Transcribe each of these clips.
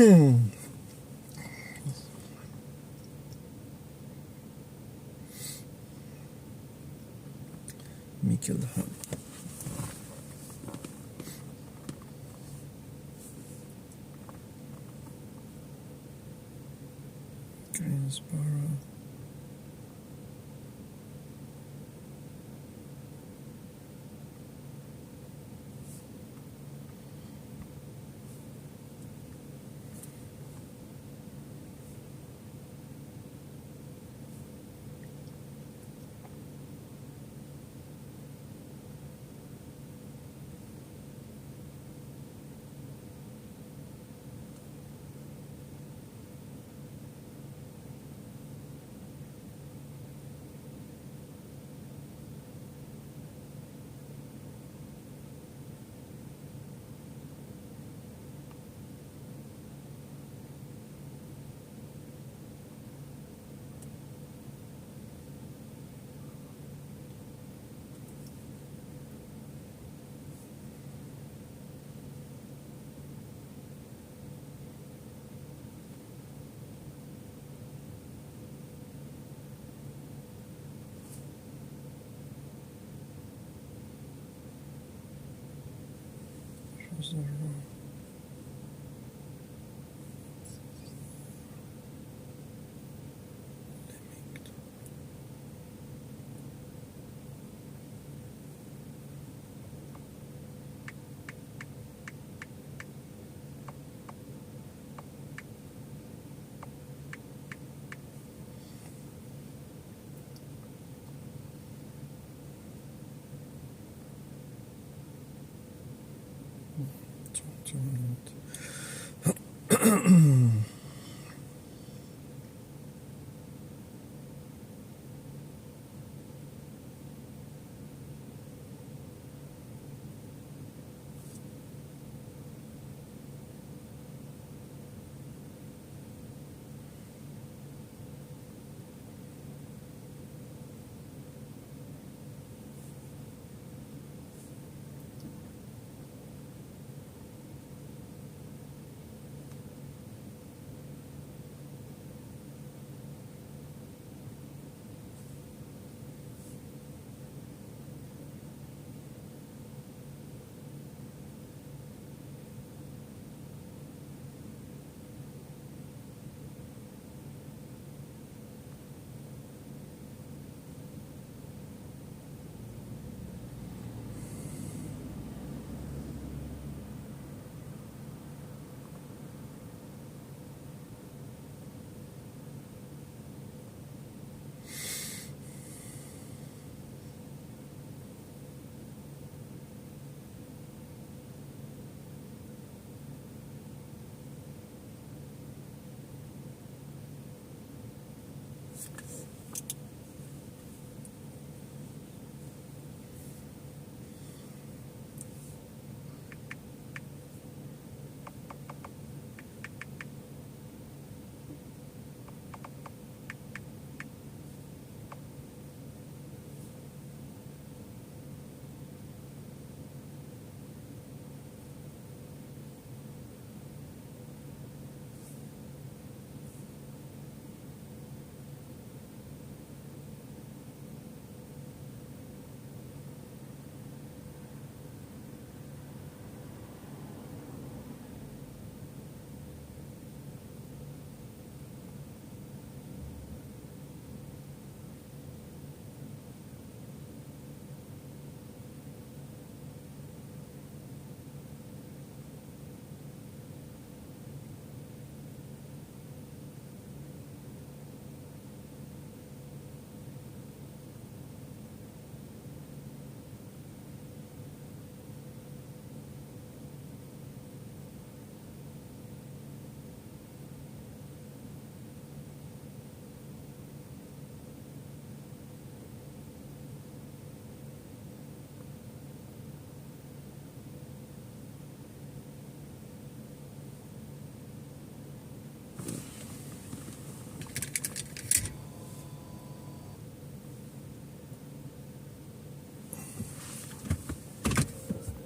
me kill the Hume. Greensboro.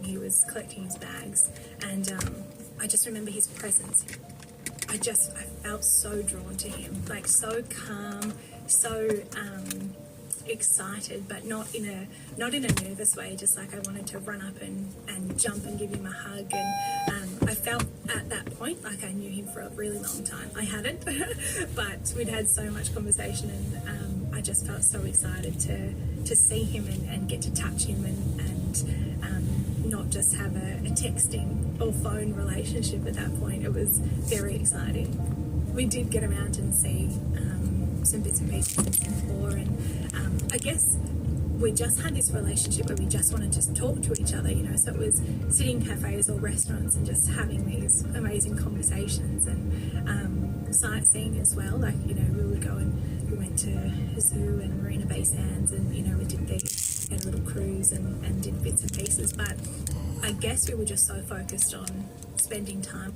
He was collecting his bags, and I just remember his presence. I felt so drawn to him, like so calm, so excited, but not in a nervous way, just like I wanted to run up and jump and give him a hug. And I felt at that point like I knew him for a really long time. I hadn't, but we'd had so much conversation, and I just felt so excited to see him and get to touch him and not just have a texting or phone relationship at that point. It was very exciting. We did get around and see some bits and pieces in Singapore, and I guess we just had this relationship where we just wanted to talk to each other, so it was sitting in cafes or restaurants and just having these amazing conversations, and sightseeing as well. Like, we went to Zoo and Marina Bay Sands, and we had a little cruise and did bits and pieces, but I guess we were just so focused on spending time.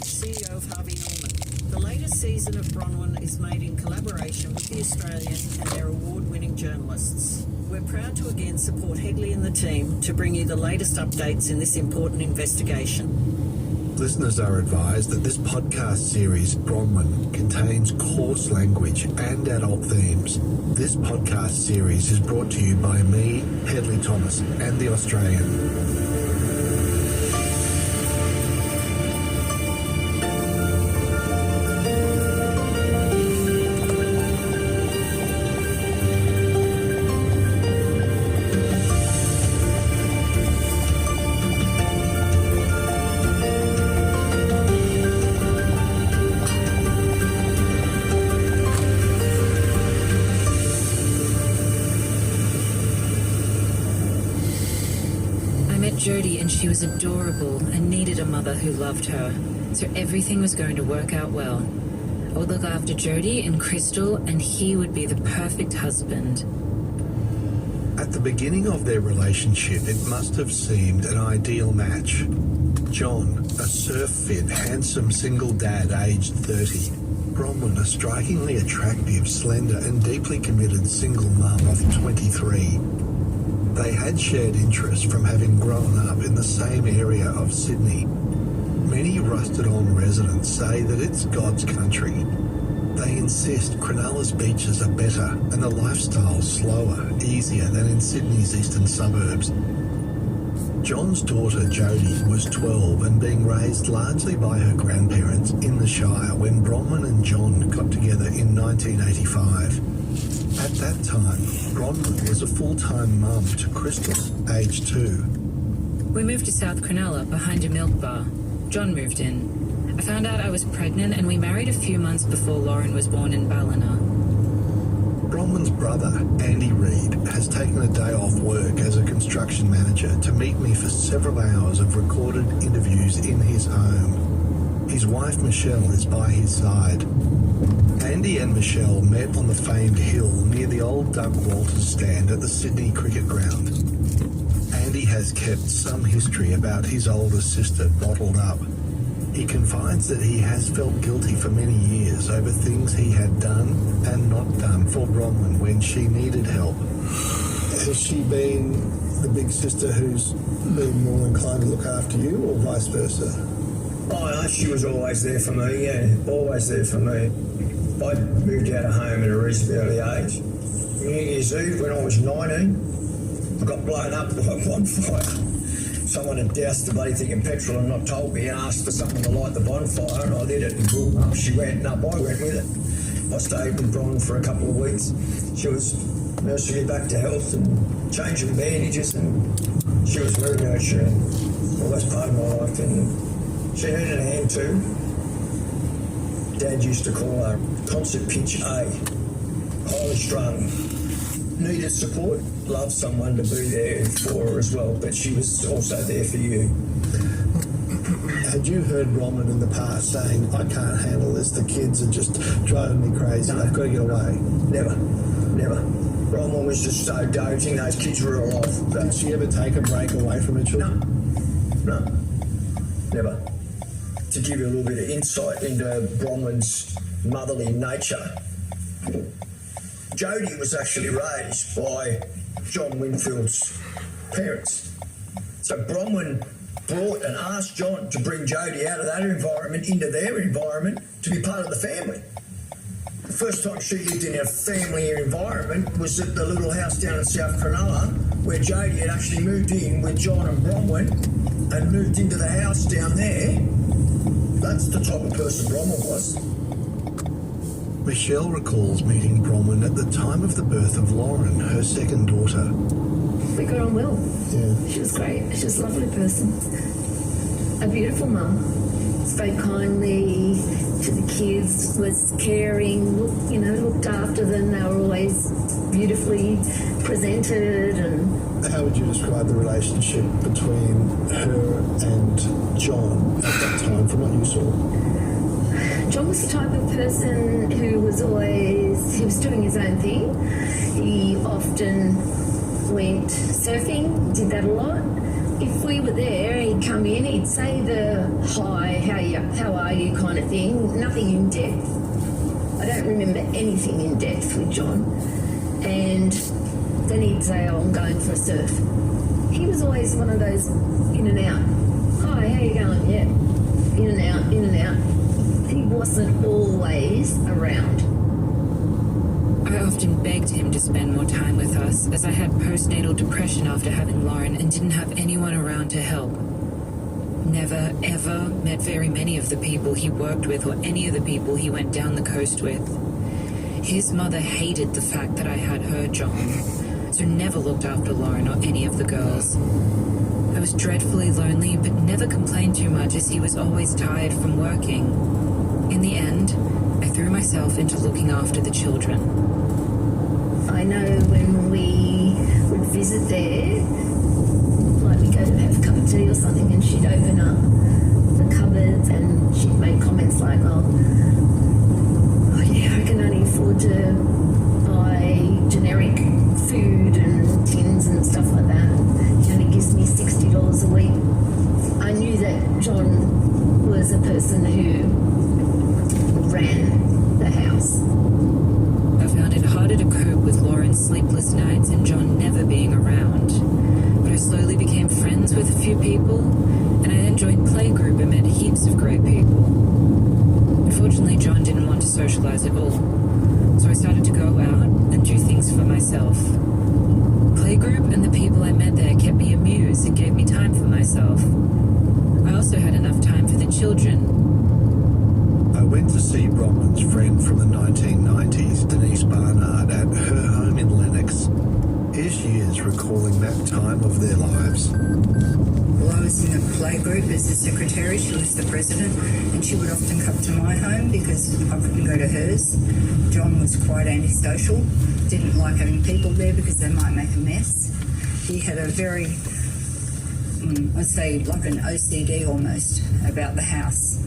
CEO of Harvey Norman. The latest season of Bronwyn is made in collaboration with The Australian and their award-winning journalists. We're proud to again support Hegley and the team to bring you the latest updates in this important investigation. Listeners are advised that this podcast series, Bronwyn, contains coarse language and adult themes. This podcast series is brought to you by me, Hedley Thomas, and The Australian. Jodie, and she was adorable and needed a mother who loved her, so everything was going to work out well. I would look after Jodie and Crystal, and he would be the perfect husband. At the beginning of their relationship, it must have seemed an ideal match. John, a surf-fit, handsome single dad aged 30. Bronwyn, a strikingly attractive, slender and deeply committed single mum of 23. They had shared interests from having grown up in the same area of Sydney. Many rusted-on residents say that it's God's country. They insist Cronulla's beaches are better and the lifestyle slower, easier than in Sydney's eastern suburbs. John's daughter Jodie was 12 and being raised largely by her grandparents in the Shire when Bronwyn and John got together in 1985. At that time, Bronwyn was a full-time mum to Crystal, aged 2. We moved to South Cronulla behind a milk bar. John moved in. I found out I was pregnant, and we married a few months before Lauren was born in Ballina. Bronwyn's brother, Andy Reid, has taken a day off work as a construction manager to meet me for several hours of recorded interviews in his home. His wife, Michelle, is by his side. Andy and Michelle met on the famed hill near the old Doug Walters stand at the Sydney Cricket Ground. Andy has kept some history about his older sister bottled up. He confides that he has felt guilty for many years over things he had done and not done for Bronwyn when she needed help. Has she been the big sister who's been more inclined to look after you, or vice versa? Oh, she was always there for me, yeah, always there for me. I moved out of home at a reasonably early age. New Year's Eve, when I was 19, I got blown up by a bonfire. Someone had doused the bloody thing in petrol and not told me, and asked for someone to light the bonfire, and I did it, and boom, up she went, and up I went with it. I stayed with Bron for a couple of weeks. She was nursing me back to health and changing bandages, and she was very nurturing. Always part of my life, and she needed a hand too. Dad used to call her concert pitch A, highly strung. Needed support, loved someone to be there for her as well, but she was also there for you. Had you heard Bronwyn in the past saying, I can't handle this, the kids are just driving me crazy, no. I've got to get away? Never. Bronwyn was just so doting, those kids were all off. Did she ever take a break away from her children? No, never. to give you a little bit of insight into Bronwyn's motherly nature, Jodie was actually raised by John Winfield's parents. So Bronwyn brought and asked John to bring Jodie out of that environment into their environment to be part of the family. The first time she lived in a family environment was at the little house down in South Cronulla, where Jodie had actually moved in with John and Bronwyn and moved into the house down there. That's the type of person Bronwyn was. Michelle recalls meeting Bronwyn at the time of the birth of Lauren, her second daughter. We got on well. Yeah. She was great. She was a lovely person. A beautiful mum. Spoke kindly to the kids, was caring, looked after them. They were always beautifully presented. And How would you describe the relationship between her and John at that time, from what you saw? John was the type of person who was doing his own thing. He often went surfing, did that a lot. If we were there, he'd come in, he'd say the hi, how are you kind of thing, nothing in depth. I don't remember anything in depth with John. And then he'd say, oh, I'm going for a surf. He was always one of those in and out. Hi, how you going? Yeah. In and out, in and out. He wasn't always around. I often begged him to spend more time with us, as I had postnatal depression after having Lauren and didn't have anyone around to help. Never, ever met very many of the people he worked with or any of the people he went down the coast with. His mother hated the fact that I had her job, so never looked after Lauren or any of the girls. I was dreadfully lonely, but never complained too much, as he was always tired from working. In the end, I threw myself into looking after the children. I know when we would visit there, like we'd go to have a cup of tea or something, and she'd open up the cupboards and she'd make comments like, oh yeah, I can only afford to buy generic food and tins and stuff like that. He only gives me $60 a week. I knew that John was a person who ran the house. I found it harder to cope with Lauren's sleepless nights and John never being around. But I slowly became friends with a few people, and I then joined playgroup and met heaps of great people. Unfortunately, John didn't want to socialize at all, so I started to go out and do things for myself. Playgroup and the people I met there kept me amused and gave me time for myself. I also had enough time for the children. I went to see Bronwyn's friend from the 1990s, Denise Barnard, at her home in Lennox. Here she is recalling that time of their lives. Well, I was in a playgroup as the secretary. She was the president, and she would often come to my home because I couldn't go to hers. John was quite antisocial, didn't like having people there because they might make a mess. He had a very, I'd say like an OCD almost about the house.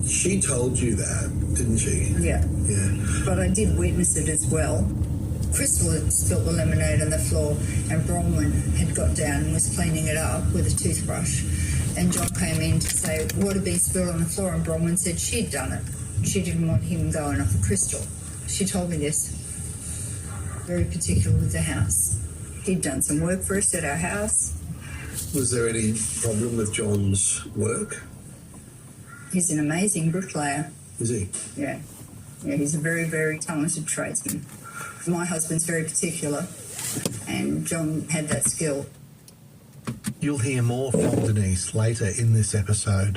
She told you that, didn't she? Yeah. Yeah. But I did witness it as well. Crystal had spilt the lemonade on the floor, and Bronwyn had got down and was cleaning it up with a toothbrush. And John came in to say what had been spilled on the floor, and Bronwyn said she'd done it. She didn't want him going off of Crystal. She told me this. Very particular with the house. He'd done some work for us at our house. Was there any problem with John's work? He's an amazing bricklayer. Is he? Yeah. Yeah, he's a very, very talented tradesman. My husband's very particular, and John had that skill. You'll hear more from Denise later in this episode.